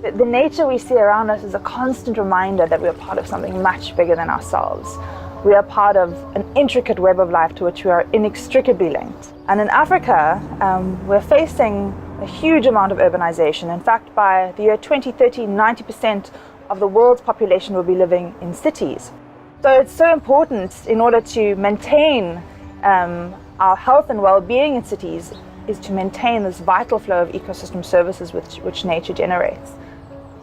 The nature we see around us is a constant reminder that we are part of something much bigger than ourselves. We are part of an intricate web of life to which we are inextricably linked. And in Africa, we're facing a huge amount of urbanization. In fact, by the year 2030, 90% of the world's population will be living in cities. So it's so important, in order to maintain our health and well-being in cities, is to maintain this vital flow of ecosystem services which nature generates.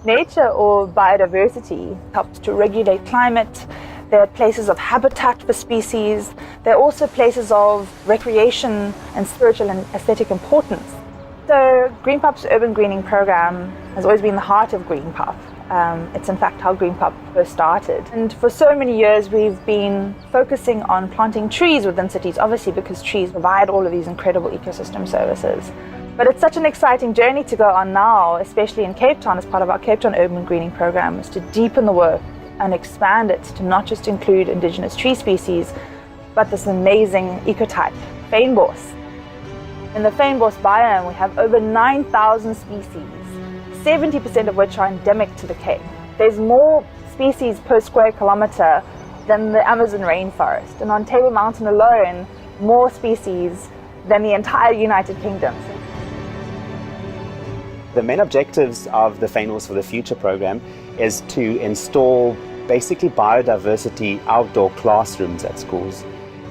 Nature, or biodiversity, helps to regulate climate. There are places of habitat for species. There are also places of recreation and spiritual and aesthetic importance. So GreenPup's urban greening program has always been the heart of GreenPup. It's in fact how GreenPup first started. And for so many years we've been focusing on planting trees within cities, obviously because trees provide all of these incredible ecosystem services. But it's such an exciting journey to go on now, especially in Cape Town, as part of our Cape Town urban greening program, is to deepen the work and expand it to not just include indigenous tree species, but this amazing ecotype, Fynbos. In the Fynbos biome, we have over 9,000 species, 70% of which are endemic to the Cape. There's more species per square kilometer than the Amazon rainforest, and on Table Mountain alone, more species than the entire United Kingdom. The main objectives of the Fynbos for the Future program is to install basically biodiversity outdoor classrooms at schools.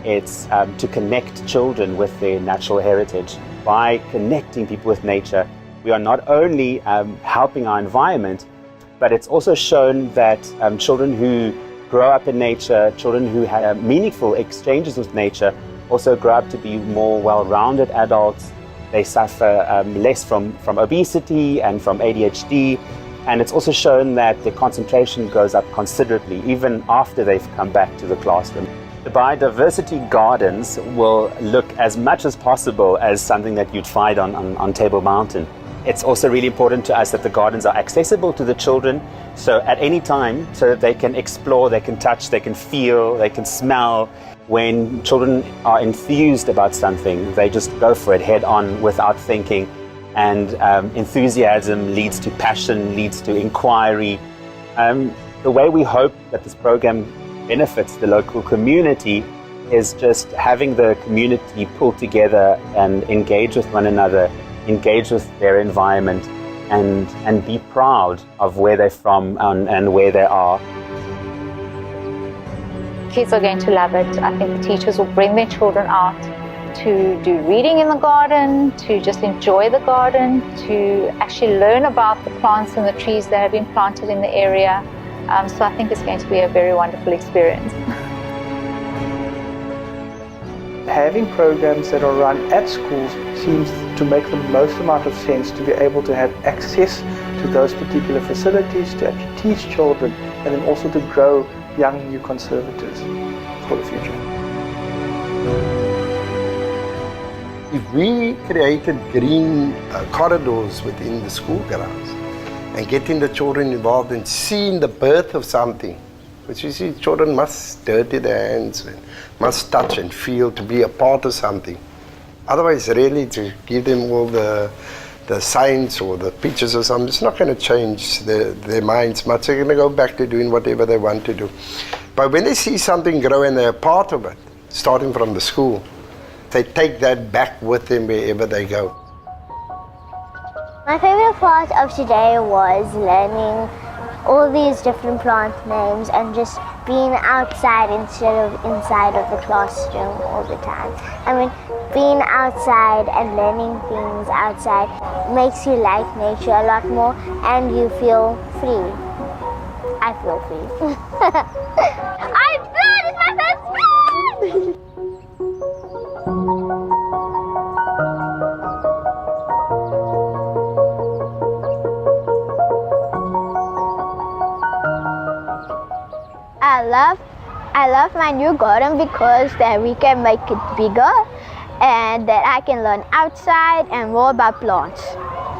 It's to connect children with their natural heritage. By connecting people with nature, we are not only helping our environment, but it's also shown that children who grow up in nature, children who have meaningful exchanges with nature, also grow up to be more well-rounded adults. They suffer less from obesity and from ADHD, and it's also shown that the concentration goes up considerably even after they've come back to the classroom. The biodiversity gardens will look as much as possible as something that you'd find on Table Mountain. It's also really important to us that the gardens are accessible to the children, so at any time, so that they can explore, they can touch, they can feel, they can smell. When children are enthused about something, they just go for it head on without thinking. And enthusiasm leads to passion, leads to inquiry. The way we hope that this program benefits the local community is just having the community pull together and engage with one another, engage with their environment, and be proud of where they're from and where they are. Kids are going to love it. I think the teachers will bring their children out to do reading in the garden, to just enjoy the garden, to actually learn about the plants and the trees that have been planted in the area. So I think it's going to be a very wonderful experience. Having programs that are run at schools seems to make the most amount of sense, to be able to have access to those particular facilities, to actually teach children, and then also to grow young new conservators for the future. If we created green corridors within the school grounds and getting the children involved in seeing the birth of something, which you see children must dirty their hands and must touch and feel to be a part of something. Otherwise, really, to give them all the science or the pictures or something, it's not going to change their minds much. They're going to go back to doing whatever they want to do. But when they see something grow and they're part of it, starting from the school, they take that back with them wherever they go. My favorite part of today was learning all these different plant names and just being outside instead of inside of the classroom all the time. I mean, being outside and learning things outside makes you like nature a lot more, and you feel free. I feel free. I'm good! It's my first time! I love my new garden because then we can make it bigger and that I can learn outside and more about plants.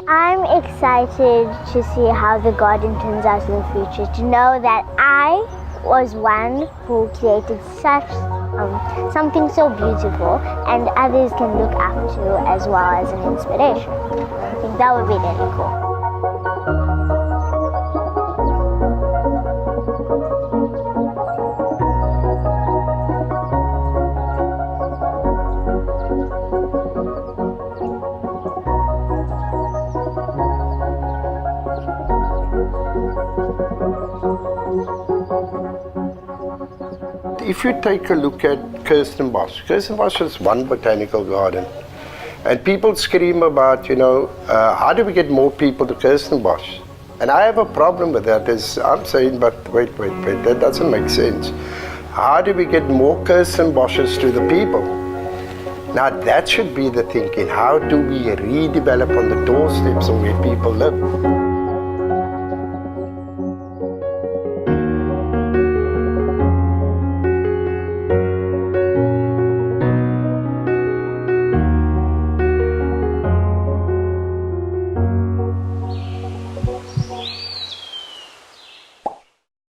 I'm excited to see how the garden turns out in the future, to know that I was one who created such something so beautiful and others can look up to as well as an inspiration. I think that would be really cool. if you take a look at Kirstenbosch is one botanical garden. And people scream about, how do we get more people to Kirstenbosch? And I have a problem with that. I'm saying, but wait, that doesn't make sense. How do we get more Kirstenbosches to the people? Now that should be the thinking. How do we redevelop on the doorsteps of where people live?